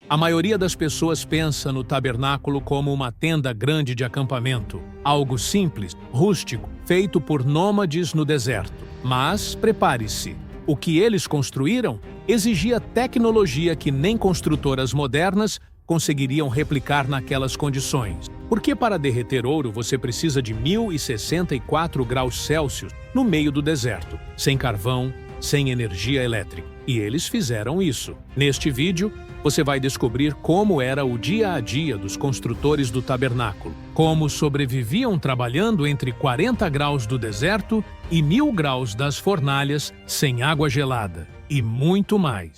A maioria das pessoas pensa no tabernáculo como uma tenda grande de acampamento, algo simples, rústico, feito por nômades no deserto. Mas prepare-se, o que eles construíram exigia tecnologia que nem construtoras modernas conseguiriam replicar naquelas condições. Porque para derreter ouro você precisa de 1064 graus Celsius no meio do deserto, sem carvão, sem energia elétrica. E eles fizeram isso. Neste vídeo, você vai descobrir como era o dia a dia dos construtores do tabernáculo, como sobreviviam trabalhando entre 40 graus do deserto e 1000 graus das fornalhas sem água gelada, e muito mais.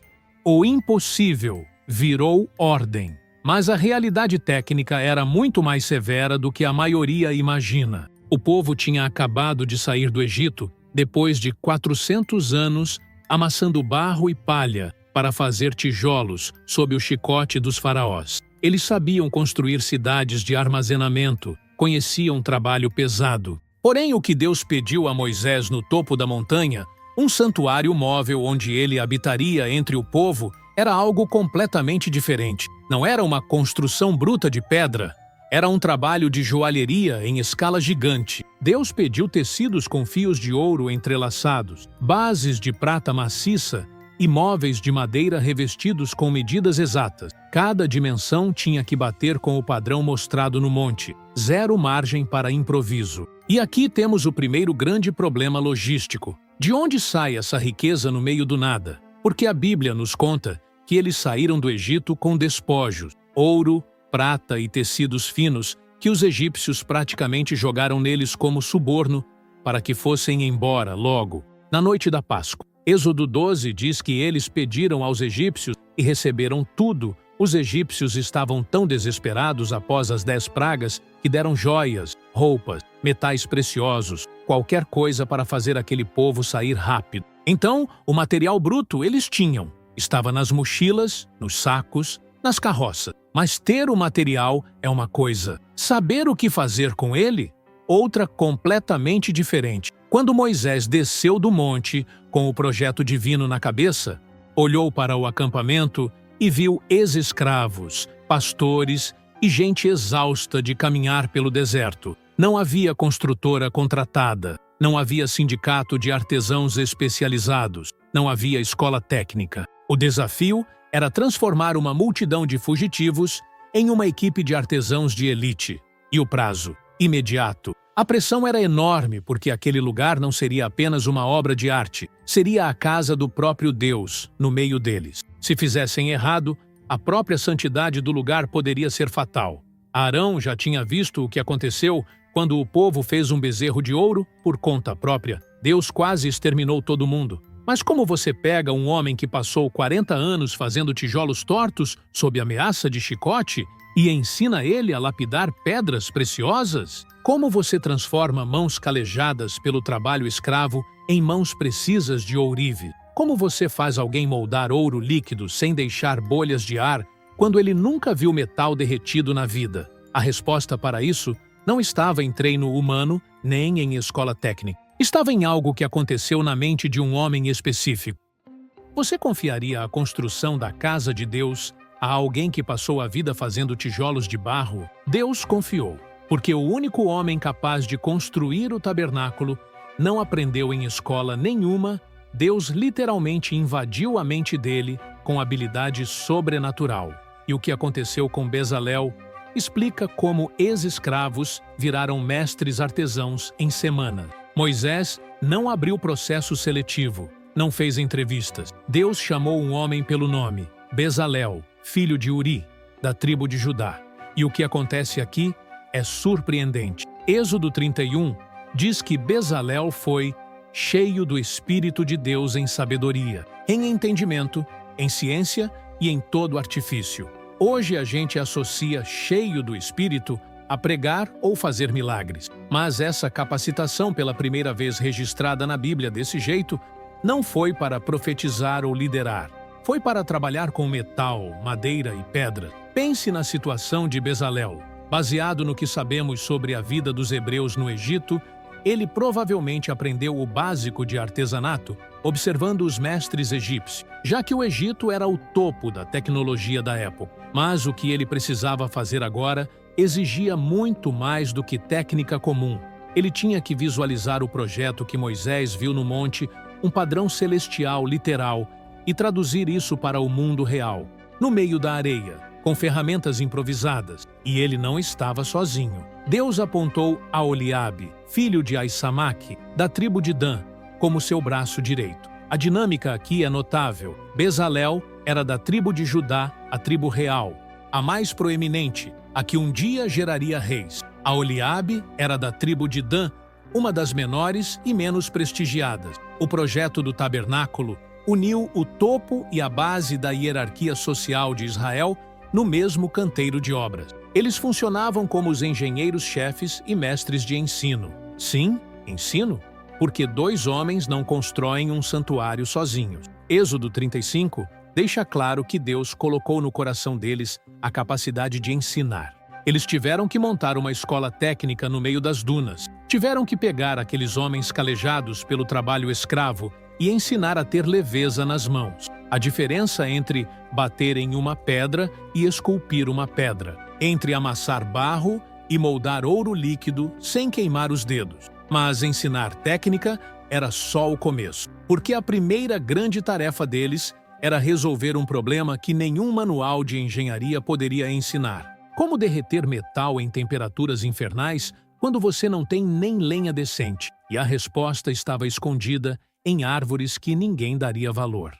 O impossível virou ordem, mas a realidade técnica era muito mais severa do que a maioria imagina. O povo tinha acabado de sair do Egito depois de 400 anos amassando barro e palha para fazer tijolos sob o chicote dos faraós. Eles sabiam construir cidades de armazenamento, conheciam um trabalho pesado. Porém, o que Deus pediu a Moisés no topo da montanha, um santuário móvel onde ele habitaria entre o povo, era algo completamente diferente. Não era uma construção bruta de pedra, era um trabalho de joalheria em escala gigante. Deus pediu tecidos com fios de ouro entrelaçados, bases de prata maciça e móveis de madeira revestidos com medidas exatas. Cada dimensão tinha que bater com o padrão mostrado no monte. Zero margem para improviso. E aqui temos o primeiro grande problema logístico. De onde sai essa riqueza no meio do nada? Porque a Bíblia nos conta que eles saíram do Egito com despojos, ouro, prata e tecidos finos que os egípcios praticamente jogaram neles como suborno para que fossem embora logo, na noite da Páscoa. Êxodo 12 diz que eles pediram aos egípcios e receberam tudo. Os egípcios estavam tão desesperados após as 10 pragas que deram joias, roupas, metais preciosos, qualquer coisa para fazer aquele povo sair rápido. Então, o material bruto eles tinham. Estava nas mochilas, nos sacos, nas carroças. Mas ter o material é uma coisa. Saber o que fazer com ele, outra completamente diferente. Quando Moisés desceu do monte com o projeto divino na cabeça, olhou para o acampamento e viu ex-escravos, pastores e gente exausta de caminhar pelo deserto. Não havia construtora contratada, não havia sindicato de artesãos especializados, não havia escola técnica. O desafio era transformar uma multidão de fugitivos em uma equipe de artesãos de elite. E o prazo? Imediato. A pressão era enorme porque aquele lugar não seria apenas uma obra de arte, seria a casa do próprio Deus no meio deles. Se fizessem errado, a própria santidade do lugar poderia ser fatal. Arão já tinha visto o que aconteceu quando o povo fez um bezerro de ouro por conta própria. Deus quase exterminou todo mundo. Mas como você pega um homem que passou 40 anos fazendo tijolos tortos sob ameaça de chicote e ensina ele a lapidar pedras preciosas? Como você transforma mãos calejadas pelo trabalho escravo em mãos precisas de ourive? Como você faz alguém moldar ouro líquido sem deixar bolhas de ar quando ele nunca viu metal derretido na vida? A resposta para isso não estava em treino humano nem em escola técnica. Estava em algo que aconteceu na mente de um homem específico. Você confiaria a construção da casa de Deus a alguém que passou a vida fazendo tijolos de barro? Deus confiou, porque o único homem capaz de construir o tabernáculo não aprendeu em escola nenhuma. Deus literalmente invadiu a mente dele com habilidade sobrenatural. E o que aconteceu com Bezalel explica como ex-escravos viraram mestres artesãos em semanas. Moisés não abriu processo seletivo, não fez entrevistas. Deus chamou um homem pelo nome, Bezalel, filho de Uri, da tribo de Judá. E o que acontece aqui é surpreendente. Êxodo 31 diz que Bezalel foi cheio do Espírito de Deus em sabedoria, em entendimento, em ciência e em todo artifício. Hoje a gente associa cheio do Espírito a pregar ou fazer milagres. Mas essa capacitação, pela primeira vez registrada na Bíblia desse jeito, não foi para profetizar ou liderar. Foi para trabalhar com metal, madeira e pedra. Pense na situação de Bezalel. Baseado no que sabemos sobre a vida dos hebreus no Egito, ele provavelmente aprendeu o básico de artesanato observando os mestres egípcios, já que o Egito era o topo da tecnologia da época. Mas o que ele precisava fazer agora exigia muito mais do que técnica comum. Ele tinha que visualizar o projeto que Moisés viu no monte, um padrão celestial literal, e traduzir isso para o mundo real, no meio da areia, com ferramentas improvisadas. E ele não estava sozinho. Deus apontou a Oliabe, filho de Aissamaque, da tribo de Dan, como seu braço direito. A dinâmica aqui é notável. Bezalel era da tribo de Judá, a tribo real, a mais proeminente, a que um dia geraria reis. A Oliabe era da tribo de Dan, uma das menores e menos prestigiadas. O projeto do tabernáculo uniu o topo e a base da hierarquia social de Israel no mesmo canteiro de obras. Eles funcionavam como os engenheiros-chefes e mestres de ensino. Sim, ensino, porque 2 homens não constroem um santuário sozinhos. Êxodo 35 deixa claro que Deus colocou no coração deles a capacidade de ensinar. Eles tiveram que montar uma escola técnica no meio das dunas. Tiveram que pegar aqueles homens calejados pelo trabalho escravo e ensinar a ter leveza nas mãos. A diferença entre bater em uma pedra e esculpir uma pedra. Entre amassar barro e moldar ouro líquido sem queimar os dedos. Mas ensinar técnica era só o começo, porque a primeira grande tarefa deles era resolver um problema que nenhum manual de engenharia poderia ensinar. Como derreter metal em temperaturas infernais quando você não tem nem lenha decente? E a resposta estava escondida em árvores que ninguém daria valor.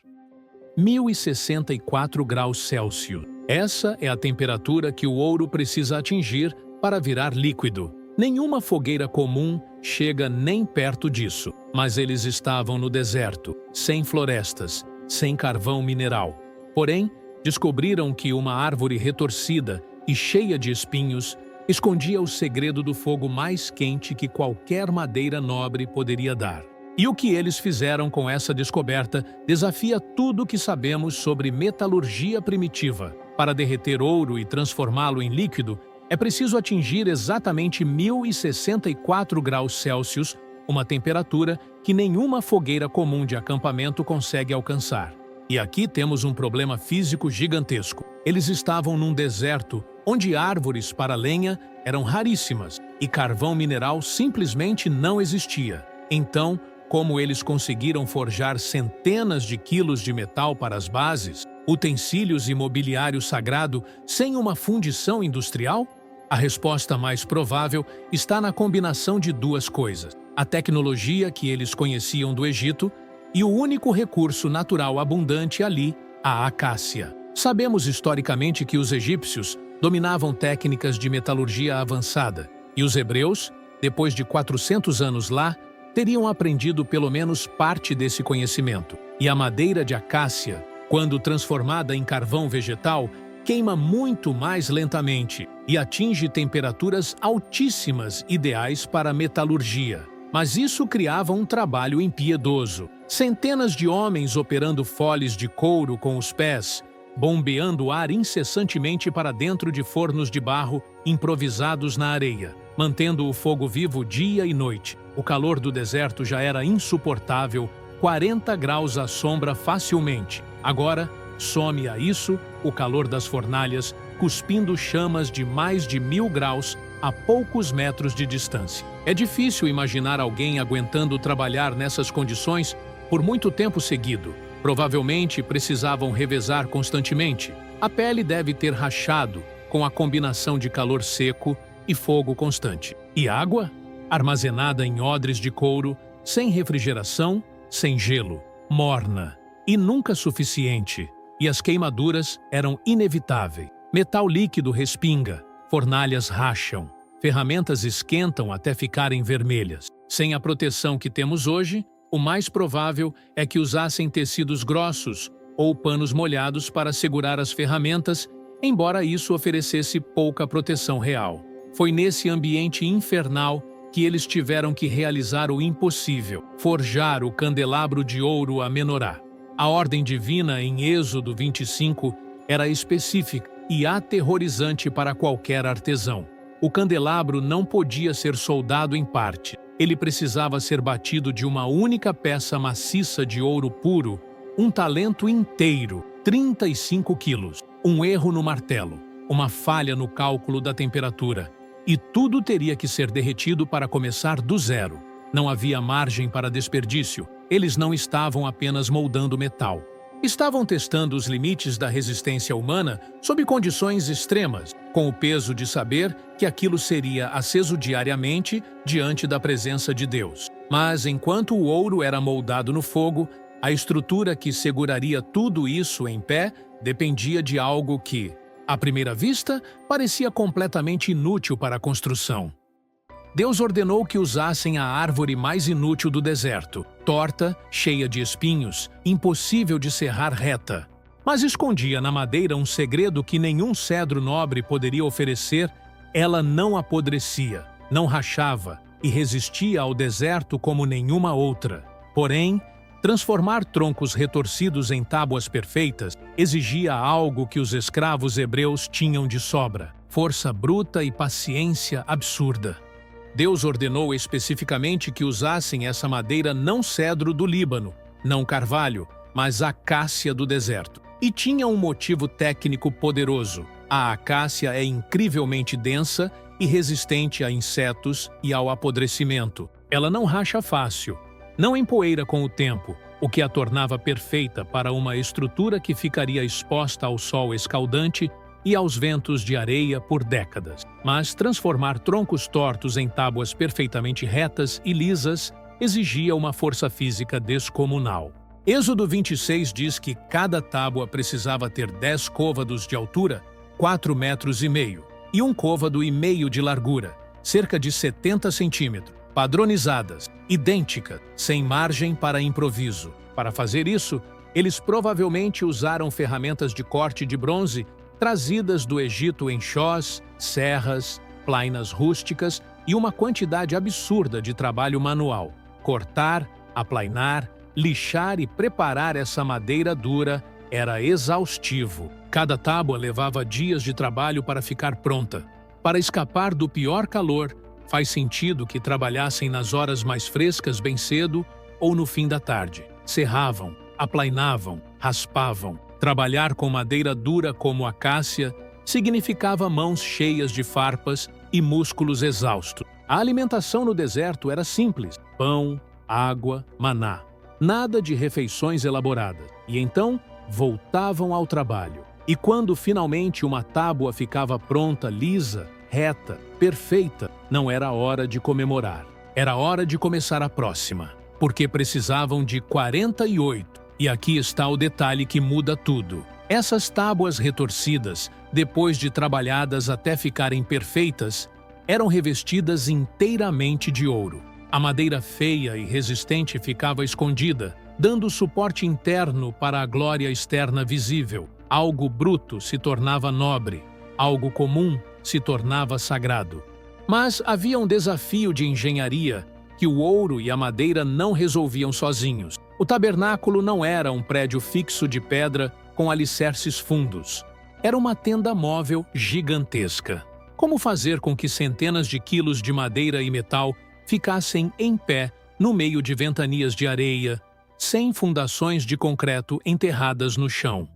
1064 graus Celsius. Essa é a temperatura que o ouro precisa atingir para virar líquido. Nenhuma fogueira comum chega nem perto disso. Mas eles estavam no deserto, sem florestas, sem carvão mineral. Porém, descobriram que uma árvore retorcida e cheia de espinhos escondia o segredo do fogo mais quente que qualquer madeira nobre poderia dar. E o que eles fizeram com essa descoberta desafia tudo o que sabemos sobre metalurgia primitiva. Para derreter ouro e transformá-lo em líquido, é preciso atingir exatamente 1064 graus Celsius, uma temperatura que nenhuma fogueira comum de acampamento consegue alcançar. E aqui temos um problema físico gigantesco. Eles estavam num deserto onde árvores para lenha eram raríssimas e carvão mineral simplesmente não existia. Então, como eles conseguiram forjar centenas de quilos de metal para as bases, utensílios e mobiliário sagrado sem uma fundição industrial? A resposta mais provável está na combinação de 2 coisas: a tecnologia que eles conheciam do Egito e o único recurso natural abundante ali, a acácia. Sabemos historicamente que os egípcios dominavam técnicas de metalurgia avançada, e os hebreus, depois de 400 anos lá, teriam aprendido pelo menos parte desse conhecimento. E a madeira de acácia, quando transformada em carvão vegetal, queima muito mais lentamente e atinge temperaturas altíssimas ideais para a metalurgia. Mas isso criava um trabalho impiedoso. Centenas de homens operando foles de couro com os pés, bombeando ar incessantemente para dentro de fornos de barro improvisados na areia, mantendo o fogo vivo dia e noite. O calor do deserto já era insuportável, 40 graus à sombra facilmente. Agora, some a isso o calor das fornalhas, cuspindo chamas de mais de 1000 graus a poucos metros de distância. É difícil imaginar alguém aguentando trabalhar nessas condições por muito tempo seguido. Provavelmente precisavam revezar constantemente. A pele deve ter rachado com a combinação de calor seco e fogo constante. E água? Armazenada em odres de couro, sem refrigeração, sem gelo, morna e nunca suficiente. E as queimaduras eram inevitáveis. Metal líquido respinga, fornalhas racham, ferramentas esquentam até ficarem vermelhas. Sem a proteção que temos hoje, o mais provável é que usassem tecidos grossos ou panos molhados para segurar as ferramentas, embora isso oferecesse pouca proteção real. Foi nesse ambiente infernal que eles tiveram que realizar o impossível: forjar o candelabro de ouro a menorá. A ordem divina em Êxodo 25 era específica e aterrorizante para qualquer artesão. O candelabro não podia ser soldado em parte. Ele precisava ser batido de uma única peça maciça de ouro puro, um talento inteiro, 35 quilos. Um erro no martelo, uma falha no cálculo da temperatura, e tudo teria que ser derretido para começar do zero. Não havia margem para desperdício. Eles não estavam apenas moldando metal. Estavam testando os limites da resistência humana sob condições extremas, com o peso de saber que aquilo seria aceso diariamente diante da presença de Deus. Mas enquanto o ouro era moldado no fogo, a estrutura que seguraria tudo isso em pé dependia de algo que, à primeira vista, parecia completamente inútil para a construção. Deus ordenou que usassem a árvore mais inútil do deserto, torta, cheia de espinhos, impossível de serrar reta. Mas escondia na madeira um segredo que nenhum cedro nobre poderia oferecer. Ela não apodrecia, não rachava e resistia ao deserto como nenhuma outra. Porém, transformar troncos retorcidos em tábuas perfeitas exigia algo que os escravos hebreus tinham de sobra: força bruta e paciência absurda. Deus ordenou especificamente que usassem essa madeira não cedro do Líbano, não carvalho, mas acácia do deserto. E tinha um motivo técnico poderoso. A acácia é incrivelmente densa e resistente a insetos e ao apodrecimento. Ela não racha fácil, não empoeira com o tempo, o que a tornava perfeita para uma estrutura que ficaria exposta ao sol escaldante e aos ventos de areia por décadas. Mas transformar troncos tortos em tábuas perfeitamente retas e lisas exigia uma força física descomunal. Êxodo 26 diz que cada tábua precisava ter 10 côvados de altura, 4,5 metros, e 1,5 côvado de largura, cerca de 70 centímetros, padronizadas, idênticas, sem margem para improviso. Para fazer isso, eles provavelmente usaram ferramentas de corte de bronze trazidas do Egito em xós, serras, plainas rústicas e uma quantidade absurda de trabalho manual. Cortar, aplainar, lixar e preparar essa madeira dura era exaustivo. Cada tábua levava dias de trabalho para ficar pronta. Para escapar do pior calor, faz sentido que trabalhassem nas horas mais frescas bem cedo ou no fim da tarde. Serravam, aplainavam, raspavam. Trabalhar com madeira dura como a acácia significava mãos cheias de farpas e músculos exaustos. A alimentação no deserto era simples: pão, água, maná. Nada de refeições elaboradas. E então voltavam ao trabalho. E quando finalmente uma tábua ficava pronta, lisa, reta, perfeita, não era hora de comemorar. Era hora de começar a próxima, porque precisavam de 48. E aqui está o detalhe que muda tudo. Essas tábuas retorcidas, depois de trabalhadas até ficarem perfeitas, eram revestidas inteiramente de ouro. A madeira feia e resistente ficava escondida, dando suporte interno para a glória externa visível. Algo bruto se tornava nobre, algo comum se tornava sagrado. Mas havia um desafio de engenharia que o ouro e a madeira não resolviam sozinhos. O tabernáculo não era um prédio fixo de pedra com alicerces fundos. Era uma tenda móvel gigantesca. Como fazer com que centenas de quilos de madeira e metal ficassem em pé no meio de ventanias de areia, sem fundações de concreto enterradas no chão?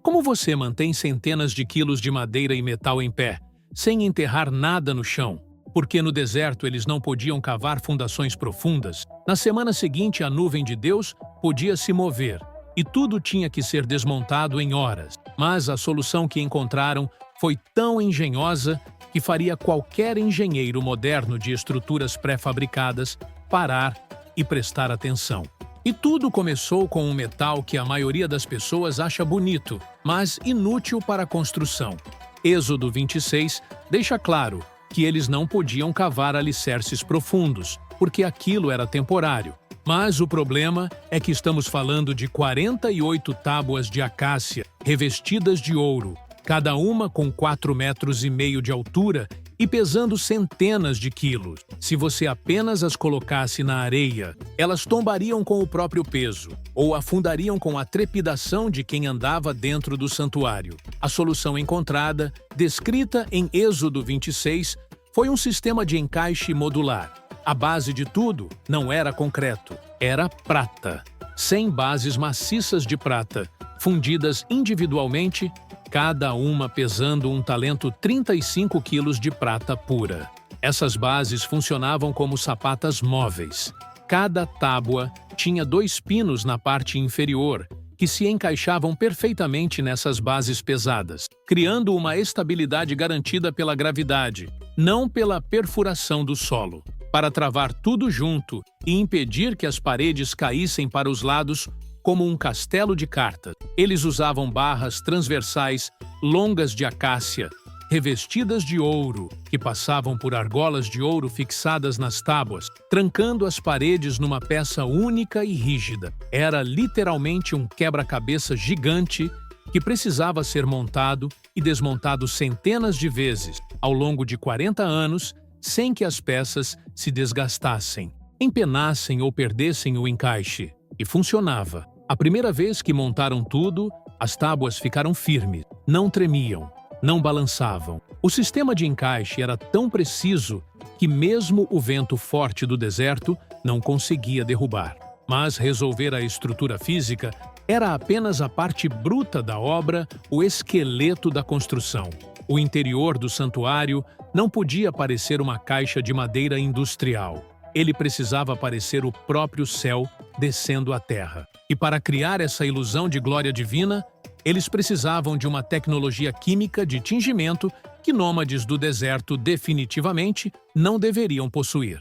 Como você mantém centenas de quilos de madeira e metal em pé, sem enterrar nada no chão? Porque no deserto eles não podiam cavar fundações profundas. Na semana seguinte, a nuvem de Deus podia se mover, e tudo tinha que ser desmontado em horas. Mas a solução que encontraram foi tão engenhosa que faria qualquer engenheiro moderno de estruturas pré-fabricadas parar e prestar atenção. E tudo começou com um metal que a maioria das pessoas acha bonito, mas inútil para a construção. Êxodo 26 deixa claro que eles não podiam cavar alicerces profundos, porque aquilo era temporário. Mas o problema é que estamos falando de 48 tábuas de acácia revestidas de ouro, cada uma com 4,5 metros de altura e pesando centenas de quilos. Se você apenas as colocasse na areia, elas tombariam com o próprio peso, ou afundariam com a trepidação de quem andava dentro do santuário. A solução encontrada, descrita em Êxodo 26, foi um sistema de encaixe modular. A base de tudo não era concreto, era prata. 100 bases maciças de prata, fundidas individualmente, cada uma pesando um talento 35 quilos de prata pura. Essas bases funcionavam como sapatas móveis. Cada tábua tinha 2 pinos na parte inferior, que se encaixavam perfeitamente nessas bases pesadas, criando uma estabilidade garantida pela gravidade, não pela perfuração do solo. Para travar tudo junto e impedir que as paredes caíssem para os lados como um castelo de cartas, eles usavam barras transversais longas de acácia, revestidas de ouro, que passavam por argolas de ouro fixadas nas tábuas, trancando as paredes numa peça única e rígida. Era literalmente um quebra-cabeça gigante que precisava ser montado e desmontado centenas de vezes ao longo de 40 anos, sem que as peças se desgastassem, empenassem ou perdessem o encaixe. E funcionava. A primeira vez que montaram tudo, as tábuas ficaram firmes, não tremiam, não balançavam. O sistema de encaixe era tão preciso que mesmo o vento forte do deserto não conseguia derrubar. Mas resolver a estrutura física era apenas a parte bruta da obra, o esqueleto da construção. O interior do santuário não podia parecer uma caixa de madeira industrial. Ele precisava parecer o próprio céu descendo à terra. E para criar essa ilusão de glória divina, eles precisavam de uma tecnologia química de tingimento que nômades do deserto definitivamente não deveriam possuir.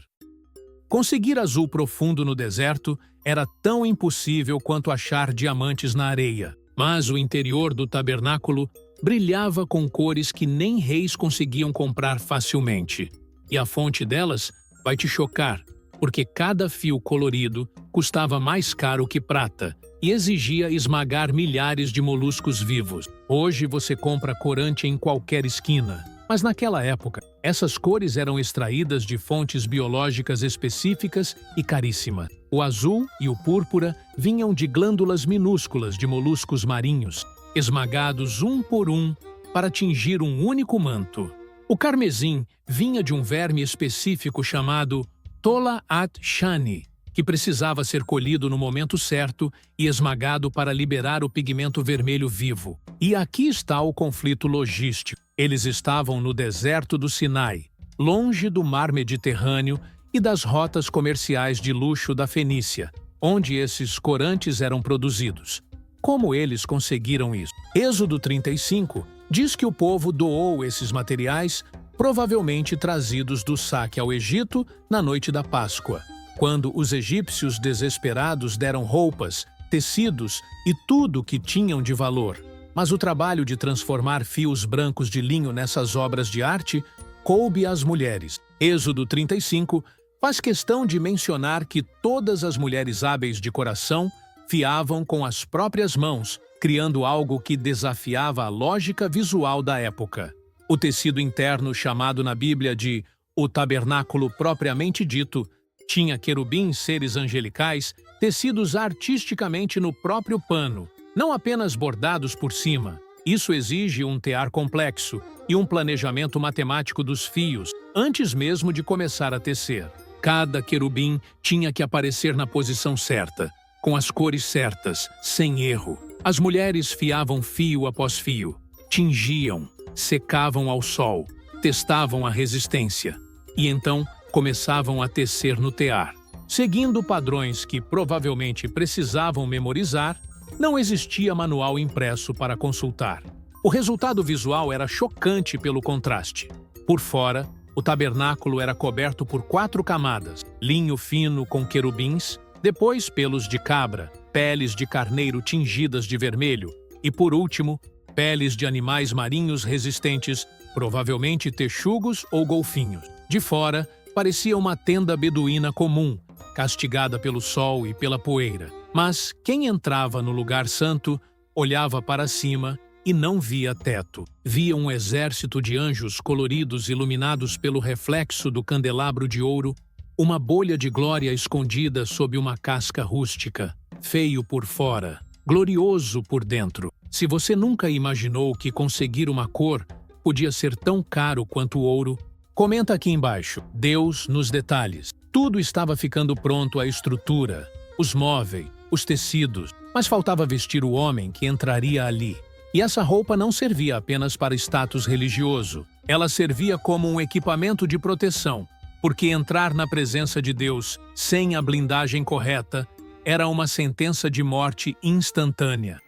Conseguir azul profundo no deserto era tão impossível quanto achar diamantes na areia. Mas o interior do tabernáculo brilhava com cores que nem reis conseguiam comprar facilmente. E a fonte delas vai te chocar, porque cada fio colorido custava mais caro que prata e exigia esmagar milhares de moluscos vivos. Hoje você compra corante em qualquer esquina, mas naquela época, essas cores eram extraídas de fontes biológicas específicas e caríssimas. O azul e o púrpura vinham de glândulas minúsculas de moluscos marinhos, esmagados um por um para tingir um único manto. O carmesim vinha de um verme específico chamado Tola at-Shani, que precisava ser colhido no momento certo e esmagado para liberar o pigmento vermelho vivo. E aqui está o conflito logístico. Eles estavam no deserto do Sinai, longe do mar Mediterrâneo e das rotas comerciais de luxo da Fenícia, onde esses corantes eram produzidos. Como eles conseguiram isso? Êxodo 35 diz que o povo doou esses materiais, provavelmente trazidos do saque ao Egito na noite da Páscoa, quando os egípcios desesperados deram roupas, tecidos e tudo que tinham de valor. Mas o trabalho de transformar fios brancos de linho nessas obras de arte coube às mulheres. Êxodo 35 faz questão de mencionar que todas as mulheres hábeis de coração fiavam com as próprias mãos, criando algo que desafiava a lógica visual da época. O tecido interno, chamado na Bíblia de o tabernáculo propriamente dito, tinha querubins, seres angelicais, tecidos artisticamente no próprio pano, não apenas bordados por cima. Isso exige um tear complexo e um planejamento matemático dos fios, antes mesmo de começar a tecer. Cada querubim tinha que aparecer na posição certa, com as cores certas, sem erro. As mulheres fiavam fio após fio, tingiam, secavam ao sol, testavam a resistência e então começavam a tecer no tear. Seguindo padrões que provavelmente precisavam memorizar, não existia manual impresso para consultar. O resultado visual era chocante pelo contraste. Por fora, o tabernáculo era coberto por 4 camadas: linho fino com querubins, depois pelos de cabra, peles de carneiro tingidas de vermelho e, por último, peles de animais marinhos resistentes, provavelmente texugos ou golfinhos. De fora, parecia uma tenda beduína comum, castigada pelo sol e pela poeira. Mas quem entrava no lugar santo olhava para cima e não via teto. Via um exército de anjos coloridos iluminados pelo reflexo do candelabro de ouro, uma bolha de glória escondida sob uma casca rústica, feio por fora, glorioso por dentro. Se você nunca imaginou que conseguir uma cor podia ser tão caro quanto o ouro, comenta aqui embaixo. Deus nos detalhes. Tudo estava ficando pronto: a estrutura, os móveis, os tecidos, mas faltava vestir o homem que entraria ali. E essa roupa não servia apenas para status religioso. Ela servia como um equipamento de proteção, porque entrar na presença de Deus sem a blindagem correta era uma sentença de morte instantânea.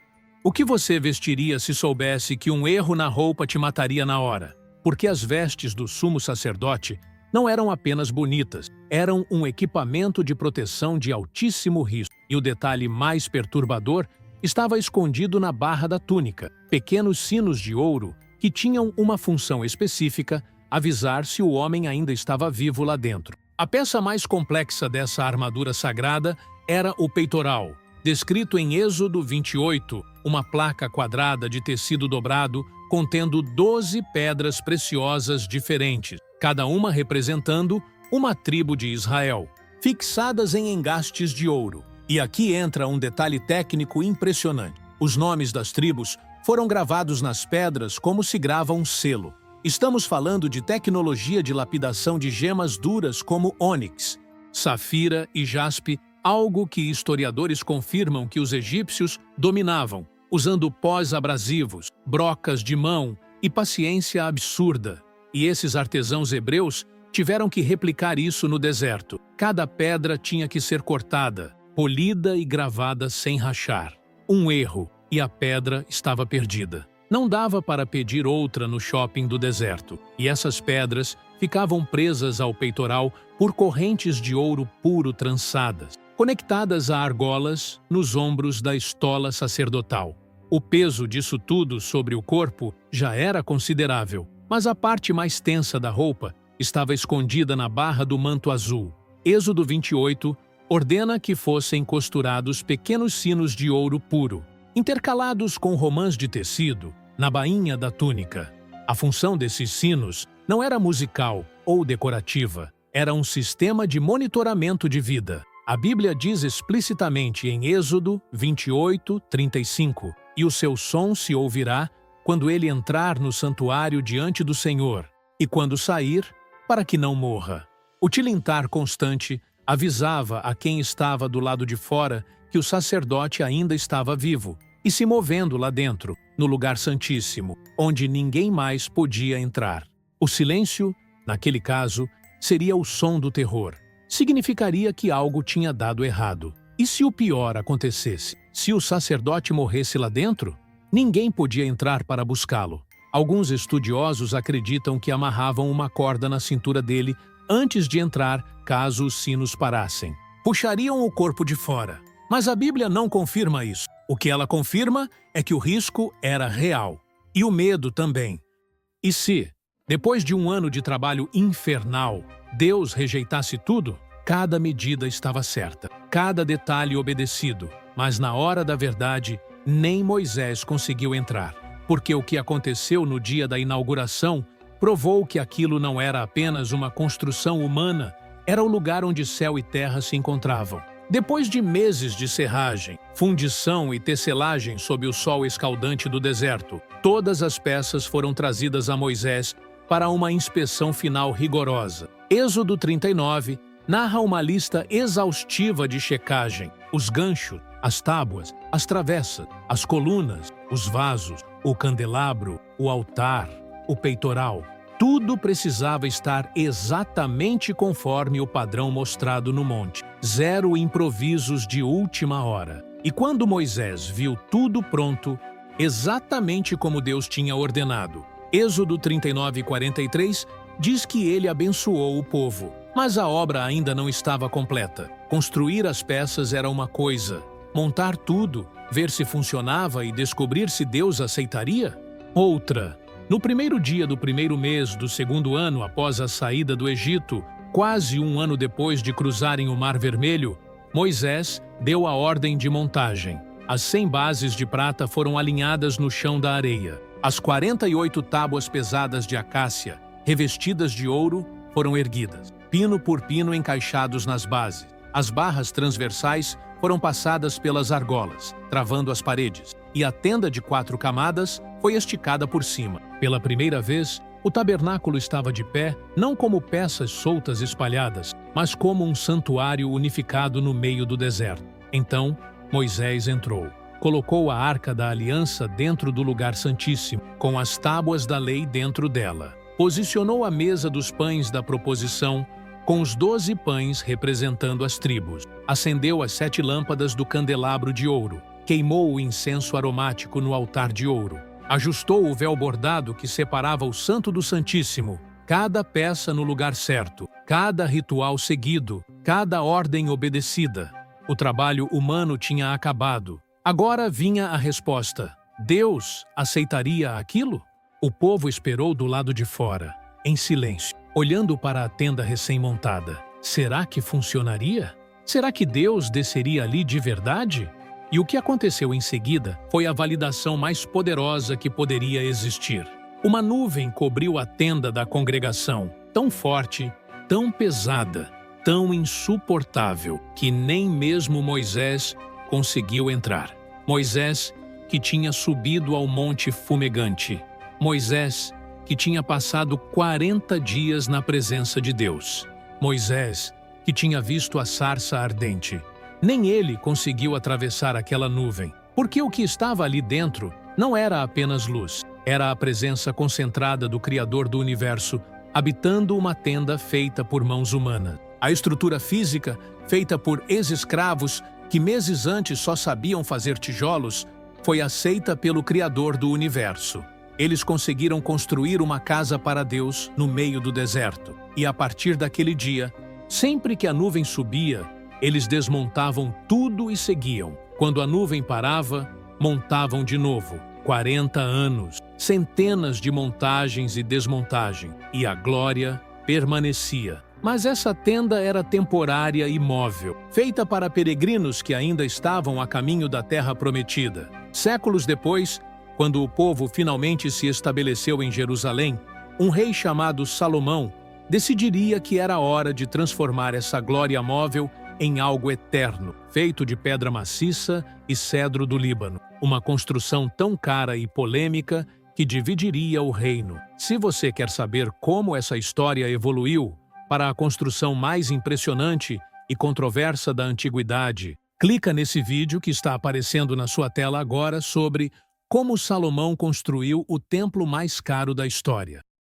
O que você vestiria se soubesse que um erro na roupa te mataria na hora? Porque as vestes do sumo sacerdote não eram apenas bonitas, eram um equipamento de proteção de altíssimo risco. E o detalhe mais perturbador estava escondido na barra da túnica, pequenos sinos de ouro que tinham uma função específica, avisar se o homem ainda estava vivo lá dentro. A peça mais complexa dessa armadura sagrada era o peitoral, descrito em Êxodo 28, uma placa quadrada de tecido dobrado contendo 12 pedras preciosas diferentes, cada uma representando uma tribo de Israel, fixadas em engastes de ouro. E aqui entra um detalhe técnico impressionante. Os nomes das tribos foram gravados nas pedras como se grava um selo. Estamos falando de tecnologia de lapidação de gemas duras como ônix, safira e jaspe, algo que historiadores confirmam que os egípcios dominavam, usando pós abrasivos, brocas de mão e paciência absurda. E esses artesãos hebreus tiveram que replicar isso no deserto. Cada pedra tinha que ser cortada, polida e gravada sem rachar. Um erro, e a pedra estava perdida. Não dava para pedir outra no shopping do deserto, e essas pedras ficavam presas ao peitoral por correntes de ouro puro trançadas, conectadas a argolas nos ombros da estola sacerdotal. O peso disso tudo sobre o corpo já era considerável, mas a parte mais tensa da roupa estava escondida na barra do manto azul. Êxodo 28 ordena que fossem costurados pequenos sinos de ouro puro, intercalados com romãs de tecido, na bainha da túnica. A função desses sinos não era musical ou decorativa, era um sistema de monitoramento de vida. A Bíblia diz explicitamente em Êxodo 28, 35, e o seu som se ouvirá quando ele entrar no santuário diante do Senhor, e quando sair, para que não morra. O tilintar constante avisava a quem estava do lado de fora que o sacerdote ainda estava vivo e se movendo lá dentro, no lugar santíssimo, onde ninguém mais podia entrar. O silêncio, naquele caso, seria o som do terror. Significaria que algo tinha dado errado. E se o pior acontecesse? Se o sacerdote morresse lá dentro? Ninguém podia entrar para buscá-lo. Alguns estudiosos acreditam que amarravam uma corda na cintura dele antes de entrar, caso os sinos parassem. Puxariam o corpo de fora. Mas a Bíblia não confirma isso. O que ela confirma é que o risco era real. E o medo também. E se, depois de um ano de trabalho infernal, Deus rejeitasse tudo? Cada medida estava certa, cada detalhe obedecido. Mas na hora da verdade, nem Moisés conseguiu entrar. Porque o que aconteceu no dia da inauguração provou que aquilo não era apenas uma construção humana, era o lugar onde céu e terra se encontravam. Depois de meses de serragem, fundição e tecelagem sob o sol escaldante do deserto, todas as peças foram trazidas a Moisés para uma inspeção final rigorosa. Êxodo 39 narra uma lista exaustiva de checagem: os ganchos, as tábuas, as travessas, as colunas, os vasos, o candelabro, o altar, o peitoral. Tudo precisava estar exatamente conforme o padrão mostrado no monte. Zero improvisos de última hora. E quando Moisés viu tudo pronto, exatamente como Deus tinha ordenado, Êxodo 39:43 diz que ele abençoou o povo. Mas a obra ainda não estava completa. Construir as peças era uma coisa. Montar tudo, ver se funcionava e descobrir se Deus aceitaria? Outra. No primeiro dia do primeiro mês do segundo ano após a saída do Egito, quase um ano depois de cruzarem o Mar Vermelho, Moisés deu a ordem de montagem. As 100 bases de prata foram alinhadas no chão da areia. As 48 tábuas pesadas de acácia, revestidas de ouro, foram erguidas, pino por pino encaixados nas bases. As barras transversais foram passadas pelas argolas, travando as paredes, e a tenda de 4 camadas foi esticada por cima. Pela primeira vez, o tabernáculo estava de pé, não como peças soltas espalhadas, mas como um santuário unificado no meio do deserto. Então, Moisés entrou. Colocou a Arca da Aliança dentro do lugar santíssimo, com as tábuas da lei dentro dela. Posicionou a mesa dos pães da proposição, com os 12 pães representando as tribos. Acendeu as 7 lâmpadas do candelabro de ouro. Queimou o incenso aromático no altar de ouro. Ajustou o véu bordado que separava o Santo do Santíssimo. Cada peça no lugar certo, cada ritual seguido, cada ordem obedecida. O trabalho humano tinha acabado. Agora vinha a resposta. Deus aceitaria aquilo? O povo esperou do lado de fora, em silêncio, olhando para a tenda recém-montada. Será que funcionaria? Será que Deus desceria ali de verdade? E o que aconteceu em seguida foi a validação mais poderosa que poderia existir. Uma nuvem cobriu a tenda da congregação, tão forte, tão pesada, tão insuportável, que nem mesmo Moisés conseguiu entrar. Moisés, que tinha subido ao monte fumegante. Moisés, que tinha passado 40 dias na presença de Deus. Moisés, que tinha visto a sarça ardente. Nem ele conseguiu atravessar aquela nuvem, porque o que estava ali dentro não era apenas luz, era a presença concentrada do Criador do Universo, habitando uma tenda feita por mãos humanas. A estrutura física, feita por ex-escravos que meses antes só sabiam fazer tijolos, foi aceita pelo Criador do Universo. Eles conseguiram construir uma casa para Deus no meio do deserto. E a partir daquele dia, sempre que a nuvem subia, eles desmontavam tudo e seguiam. Quando a nuvem parava, montavam de novo. 40 anos, centenas de montagens e desmontagem, e a glória permanecia. Mas essa tenda era temporária e móvel, feita para peregrinos que ainda estavam a caminho da terra prometida. Séculos depois, quando o povo finalmente se estabeleceu em Jerusalém, um rei chamado Salomão decidiria que era hora de transformar essa glória móvel em algo eterno, feito de pedra maciça e cedro do Líbano. Uma construção tão cara e polêmica que dividiria o reino. Se você quer saber como essa história evoluiu para a construção mais impressionante e controversa da antiguidade, clica nesse vídeo que está aparecendo na sua tela agora sobre como Salomão construiu o templo mais caro da história.